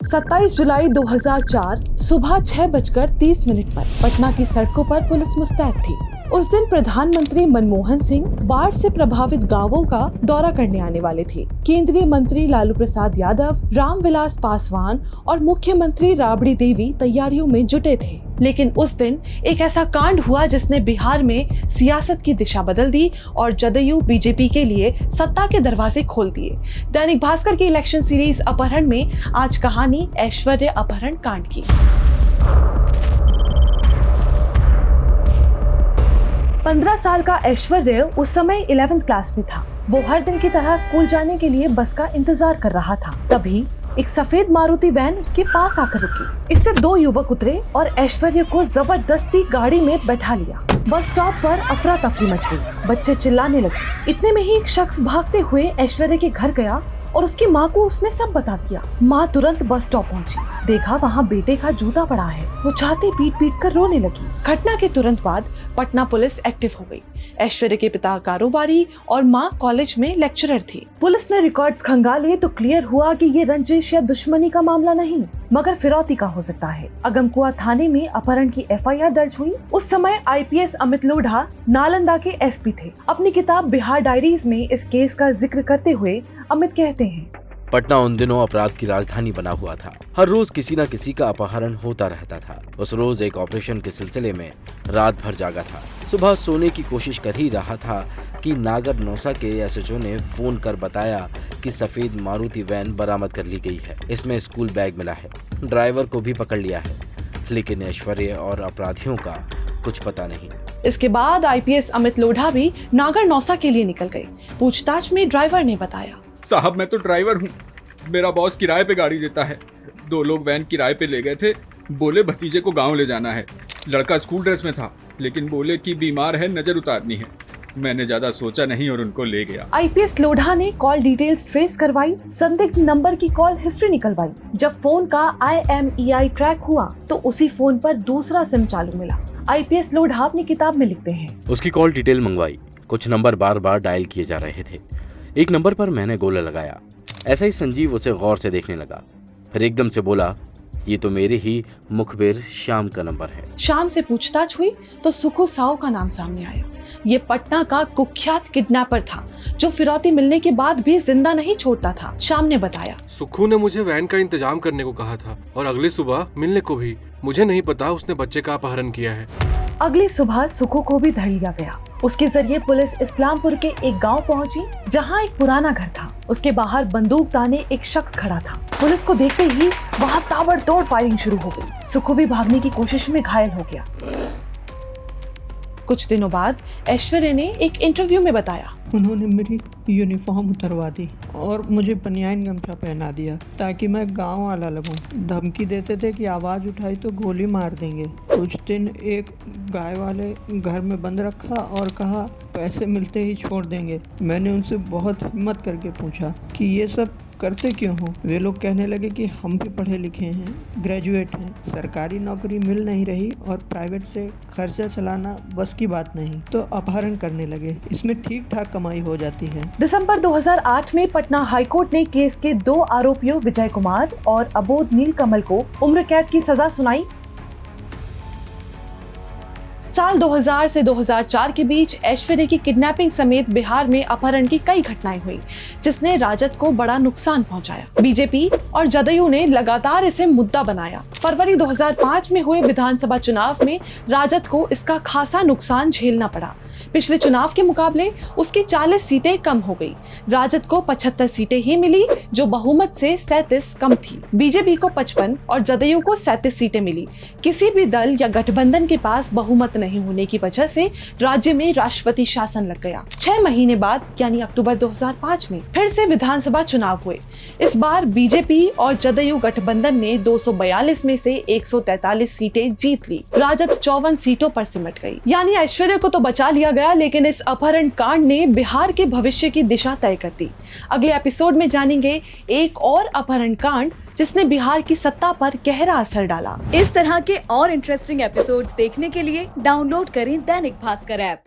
27 जुलाई 2004 सुबह 6:30 पर पटना की सड़कों पर पुलिस मुस्तैद थी। उस दिन प्रधानमंत्री मनमोहन सिंह बाढ़ से प्रभावित गांवों का दौरा करने आने वाले थे। केंद्रीय मंत्री लालू प्रसाद यादव, रामविलास पासवान और मुख्यमंत्री राबड़ी देवी तैयारियों में जुटे थे। लेकिन उस दिन एक ऐसा कांड हुआ जिसने बिहार में सियासत की दिशा बदल दी और जदयू बीजेपी के लिए सत्ता के दरवाजे खोल दिए। दैनिक भास्कर की इलेक्शन सीरीज अपहरण में आज कहानी ऐश्वर्य अपहरण कांड की। 15 साल का ऐश्वर्य उस समय 11th क्लास में था। वो हर दिन की तरह स्कूल जाने के लिए बस का इंतजार कर रहा था। तभी एक सफेद मारुति वैन उसके पास आकर रुकी। इससे 2 युवक उतरे और ऐश्वर्य को जबरदस्ती गाड़ी में बैठा लिया। बस स्टॉप पर अफरा तफरी मच गई। बच्चे चिल्लाने लगे। इतने में ही एक शख्स भागते हुए ऐश्वर्य के घर गया और उसकी माँ को उसने सब बता दिया। माँ तुरंत बस स्टॉप पहुंची। देखा वहाँ बेटे का जूता पड़ा है। वो छाती पीट पीट कर रोने लगी। घटना के तुरंत बाद पटना पुलिस एक्टिव हो गई। ऐश्वर्य के पिता कारोबारी और माँ कॉलेज में लेक्चरर थी। पुलिस ने रिकॉर्ड्स खंगाले तो क्लियर हुआ कि ये रंजिश या दुश्मनी का मामला नहीं, मगर फिरौती का हो सकता है। अगमकुआ थाने में अपहरण की FIR दर्ज हुई। उस समय IPS अमित लोढ़ा नालंदा के SP थे। अपनी किताब बिहार डायरीज में इस केस का जिक्र करते हुए अमित कहते हैं, पटना उन दिनों अपराध की राजधानी बना हुआ था। हर रोज किसी न किसी का अपहरण होता रहता था। उस रोज एक ऑपरेशन के सिलसिले में रात भर जागा था। सुबह सोने की कोशिश कर ही रहा था कि नागर नौसा के SHO ने फोन कर बताया कि सफेद मारुति वैन बरामद कर ली गई है। इसमें स्कूल बैग मिला है। ड्राइवर को भी पकड़ लिया है, लेकिन ऐश्वर्य और अपराधियों का कुछ पता नहीं। इसके बाद IPS अमित लोढ़ा भी नागर नौसा के लिए निकल गए। पूछताछ में ड्राइवर ने बताया, साहब मैं तो ड्राइवर हूँ। मेरा बॉस किराए पे गाड़ी देता है। 2 लोग वैन किराए पे ले गए थे। बोले भतीजे को गांव ले जाना है। लड़का स्कूल ड्रेस में था, लेकिन बोले कि बीमार है, नजर उतारनी है। मैंने ज्यादा सोचा नहीं और उनको ले गया। IPS लोढ़ा ने कॉल डिटेल्स ट्रेस करवाई, संदिग्ध नंबर की कॉल हिस्ट्री निकलवाई। जब फोन का IMEI ट्रैक हुआ तो उसी फोन पर दूसरा सिम चालू मिला। IPS लोढ़ा अपनी किताब में लिखते हैं, उसकी कॉल डिटेल मंगवाई। कुछ नंबर बार बार डायल किए जा रहे थे। एक नंबर पर मैंने गोला लगाया। ऐसा ही संजीव उसे गौर से देखने लगा। फिर एकदम से बोला, ये तो मेरे ही मुखबिर श्याम का नंबर है। शाम से पूछताछ हुई तो सुखू साहू का नाम सामने आया। ये पटना का कुख्यात किडनैपर था जो फिरौती मिलने के बाद भी जिंदा नहीं छोड़ता था। शाम ने बताया, सुखू ने मुझे वैन का इंतजाम करने को कहा था और अगली सुबह मिलने को भी। मुझे नहीं पता उसने बच्चे का अपहरण किया है। अगली सुबह सुखू को भी धर लिया गया। उसके जरिए पुलिस इस्लामपुर के एक गांव पहुंची जहां एक पुराना घर था। उसके बाहर बंदूक ताने एक शख्स खड़ा था। पुलिस को देखते ही वहां ताबड़तोड़ फायरिंग शुरू हो गई। सुखू भी भागने की कोशिश में घायल हो गया। कुछ दिनों बाद ऐश्वर्य ने एक इंटरव्यू में बताया, उन्होंने मेरी यूनिफॉर्म उतरवा दी और मुझे बनियान गमछा पहना दिया ताकि मैं गांव वाला लगूं। धमकी देते थे कि आवाज उठाई तो गोली मार देंगे। कुछ दिन एक गाय वाले घर में बंद रखा और कहा पैसे मिलते ही छोड़ देंगे। मैंने उनसे बहुत हिम्मत करके पूछा कि ये सब करते क्यों हो। वे लोग कहने लगे कि हम भी पढ़े लिखे हैं, ग्रेजुएट हैं, सरकारी नौकरी मिल नहीं रही और प्राइवेट से खर्चा चलाना बस की बात नहीं, तो अपहरण करने लगे। इसमें ठीक ठाक कमाई हो जाती है। दिसंबर 2008 में पटना हाईकोर्ट ने केस के 2 आरोपियों विजय कुमार और अबोध नीलकमल को उम्र कैद की सजा सुनाई। साल 2000 से 2004 के बीच ऐश्वर्य की किडनैपिंग समेत बिहार में अपहरण की कई घटनाएं हुई, जिसने राजद को बड़ा नुकसान पहुंचाया। बीजेपी और जदयू ने लगातार इसे मुद्दा बनाया। फरवरी 2005 में हुए विधानसभा चुनाव में राजद को इसका खासा नुकसान झेलना पड़ा। पिछले चुनाव के मुकाबले उसकी 40 सीटें कम हो गई। राजद को 75 सीटें ही मिली, जो बहुमत से 37 कम थी। बीजेपी को 55 और जदयू को 37 सीटें मिली। किसी भी दल या गठबंधन के पास बहुमत नहीं होने की वजह से राज्य में राष्ट्रपति शासन लग गया। 6 महीने बाद यानी अक्टूबर 2005 में फिर से विधानसभा चुनाव हुए। इस बार बीजेपी और जदयू गठबंधन ने 242 में से 143 सीटें जीत ली। राजद 54 सीटों पर सिमट गई। यानी ऐश्वर्य को तो बचा लिया गया, लेकिन इस अपहरण कांड ने बिहार के भविष्य की दिशा तय कर दी। अगले एपिसोड में जानेंगे एक और अपहरण कांड जिसने बिहार की सत्ता पर गहरा असर डाला। इस तरह के और इंटरेस्टिंग एपिसोड्स देखने के लिए डाउनलोड करें दैनिक भास्कर ऐप।